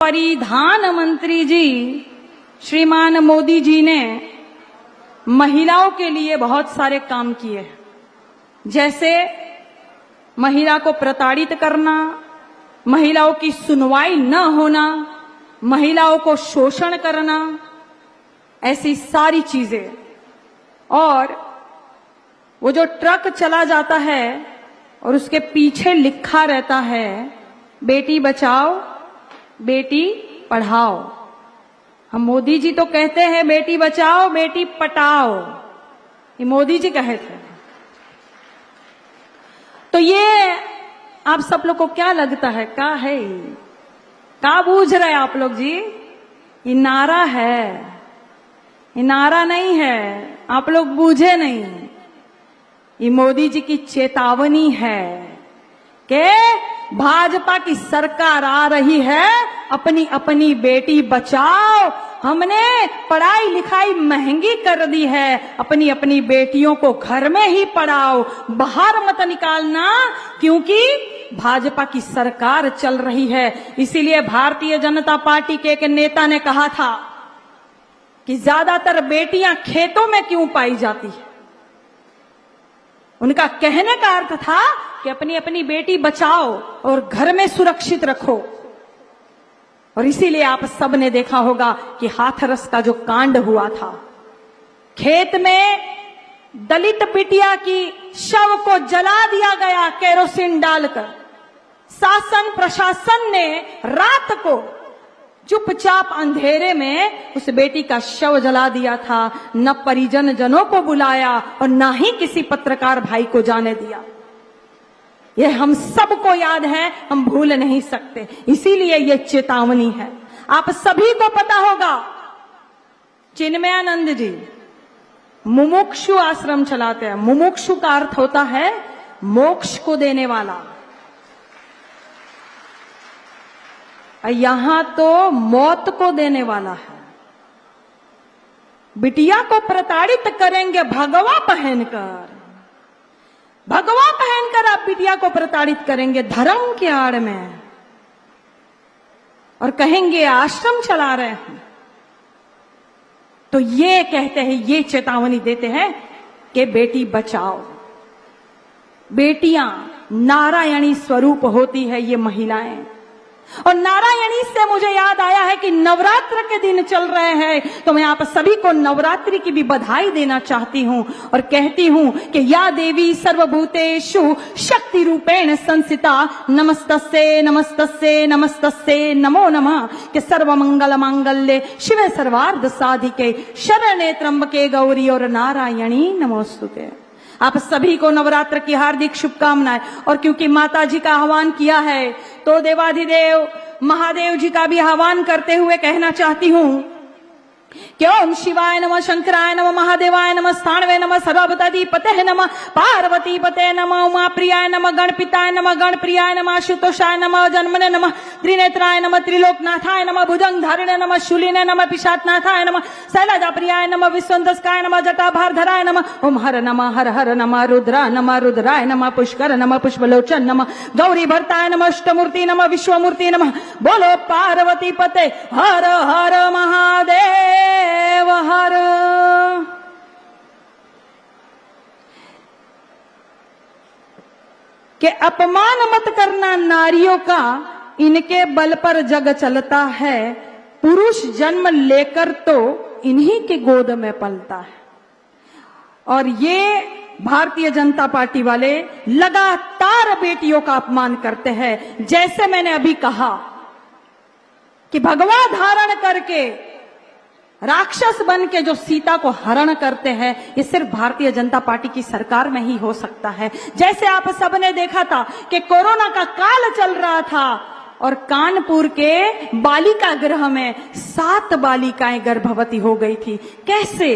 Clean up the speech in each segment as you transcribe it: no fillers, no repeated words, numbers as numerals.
परिधान मंत्री जी श्रीमान मोदी जी ने महिलाओं के लिए बहुत सारे काम किए हैं, जैसे महिला को प्रताड़ित करना, महिलाओं की सुनवाई न होना, महिलाओं को शोषण करना, ऐसी सारी चीजें। और वो जो ट्रक चला जाता है और उसके पीछे लिखा रहता है बेटी बचाओ बेटी पढ़ाओ, हम मोदी जी तो कहते हैं बेटी बचाओ बेटी पटाओ, ये मोदी जी कहे थे। तो ये आप सब लोग को क्या लगता है, क्या है, क्या बूझ रहे आप लोग जी? ये नारा है, ये नारा नहीं है, आप लोग बूझे नहीं। ये मोदी जी की चेतावनी है कि भाजपा की सरकार आ रही है, अपनी अपनी बेटी बचाओ। हमने पढ़ाई लिखाई महंगी कर दी है, अपनी अपनी बेटियों को घर में ही पढ़ाओ, बाहर मत निकालना, क्योंकि भाजपा की सरकार चल रही है। इसीलिए भारतीय जनता पार्टी के एक नेता ने कहा था कि ज्यादातर बेटियां खेतों में क्यों पाई जाती है। उनका कहने का अर्थ था कि अपनी अपनी बेटी बचाओ और घर में सुरक्षित रखो। और इसीलिए आप सब ने देखा होगा कि हाथरस का जो कांड हुआ था, खेत में दलित बिटिया की शव को जला दिया गया केरोसिन डालकर। शासन प्रशासन ने रात को चुपचाप अंधेरे में उस बेटी का शव जला दिया था, न परिजन जनों को बुलाया और न ही किसी पत्रकार भाई को जाने दिया। यह हम सबको याद है, हम भूल नहीं सकते, इसीलिए यह चेतावनी है। आप सभी को पता होगा चिन्मयानंद जी मुमुक्षु आश्रम चलाते हैं। मुमुक्षु का अर्थ होता है मोक्ष को देने वाला, यहां तो मौत को देने वाला है। बिटिया को प्रताड़ित करेंगे भगवा पहनकर, भगवा पहनकर आप बिटिया को प्रताड़ित करेंगे धर्म के आड़ में, और कहेंगे आश्रम चला रहे हैं। तो ये कहते हैं, ये चेतावनी देते हैं कि बेटी बचाओ। बेटियां नारायणी स्वरूप होती है ये महिलाएं। और नारायणी से मुझे याद आया है कि नवरात्र के दिन चल रहे हैं, तो मैं आप सभी को नवरात्रि की भी बधाई देना चाहती हूं और कहती हूं कि या देवी सर्वभूतेषु शक्ति रूपेण संस्थिता नमस्तस्ये नमस्तस्ये नमस्तस्ये नमो नमः, कि सर्वमंगल मांगल्ये शिवे सर्वार्थ साधिके शरण्ये त्र्यंबके गौरी और नारायणी नमोस्तुते। आप सभी को नवरात्र की हार्दिक शुभकामनाएं। और क्योंकि माता जी का आह्वान किया है, तो देवाधिदेव महादेव जी का भी आह्वान करते हुए कहना चाहती हूं कि ओम शिवाय नमः, शंकराय नमः, महादेवाय नमः, स्थाणवे नमः, सर्वभूताधिपते नमः, पार्वती पते नमः, उमा प्रियाय नमः, गणपिताय नमः, गणप्रियाय नमः, आशुतोषाय नमः, जन्मने नमः, त्रिनेत्राय नमः, त्रिलोकनाथाय नमः, भुजंगधारिणे नमः, शूलिने नमः, पिशाचनाथाय नमः, शैलजाप्रियाय नमः, विश्वंतस्काय नमः, जटाभारधराय नमः, ओम हर नमः, हर हर नमः, रुद्रा नमः, रुद्राय नमः, पुष्कर नमः, पुष्पलोचन नमः, गौरी भरताय नमः, अष्टमूर्ति नमः, विश्वमूर्ति नमः। बोलो पार्वती पते हर हर महादेव हर। के अपमान मत करना नारियों का, इनके बल पर जग चलता है, पुरुष जन्म लेकर तो इन्हीं के गोद में पलता है। और ये भारतीय जनता पार्टी वाले लगातार बेटियों का अपमान करते हैं। जैसे मैंने अभी कहा कि भगवा धारण करके राक्षस बन के जो सीता को हरण करते हैं, ये सिर्फ भारतीय जनता पार्टी की सरकार में ही हो सकता है। जैसे आप सबने देखा था कि कोरोना का काल चल रहा था और कानपुर के बालिका गृह में 7 बालिकाएं गर्भवती हो गई थी। कैसे?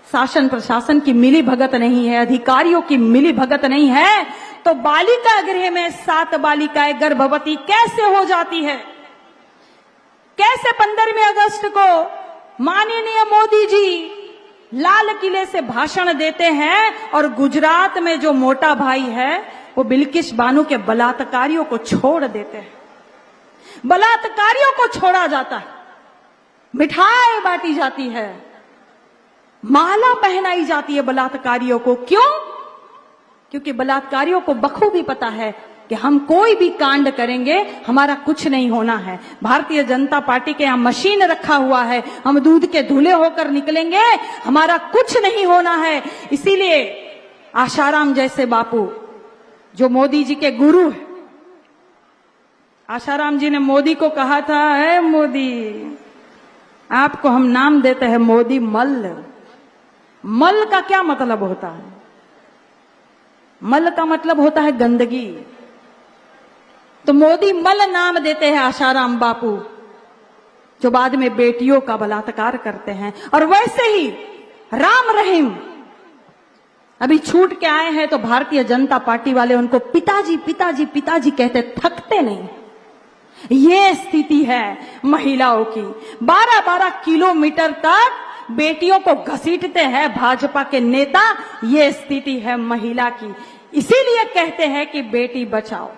शासन प्रशासन की मिली भगत नहीं है, अधिकारियों की मिली भगत नहीं है, तो बालिका गृह में 7 बालिकाएं गर्भवती कैसे हो जाती है? कैसे 15वें अगस्त को माननीय मोदी जी लाल किले से भाषण देते हैं और गुजरात में जो मोटा भाई है वो बिल्किस बानो के बलात्कारियों को छोड़ देते हैं। बलात्कारियों को छोड़ा जाता है, मिठाई बांटी जाती है, माला पहनाई जाती है बलात्कारियों को। क्यों? क्योंकि बलात्कारियों को बखूबी पता है कि हम कोई भी कांड करेंगे हमारा कुछ नहीं होना है। भारतीय जनता पार्टी के यहां मशीन रखा हुआ है, हम दूध के धुले होकर निकलेंगे, हमारा कुछ नहीं होना है। इसीलिए आशाराम जैसे बापू जो मोदी जी के गुरु है, आशाराम जी ने मोदी को कहा था, है मोदी, आपको हम नाम देते हैं मोदी मल्ल। मल का क्या मतलब होता है? मल का मतलब होता है गंदगी। तो मोदी मल नाम देते हैं आशाराम बापू, जो बाद में बेटियों का बलात्कार करते हैं। और वैसे ही राम रहीम अभी छूट के आए हैं, तो भारतीय जनता पार्टी वाले उनको पिताजी पिताजी पिताजी कहते थकते नहीं। ये स्थिति है महिलाओं की। 12-12 किलोमीटर तक बेटियों को घसीटते हैं भाजपा के नेता। ये स्थिति है महिला की। इसीलिए कहते हैं कि बेटी बचाओ।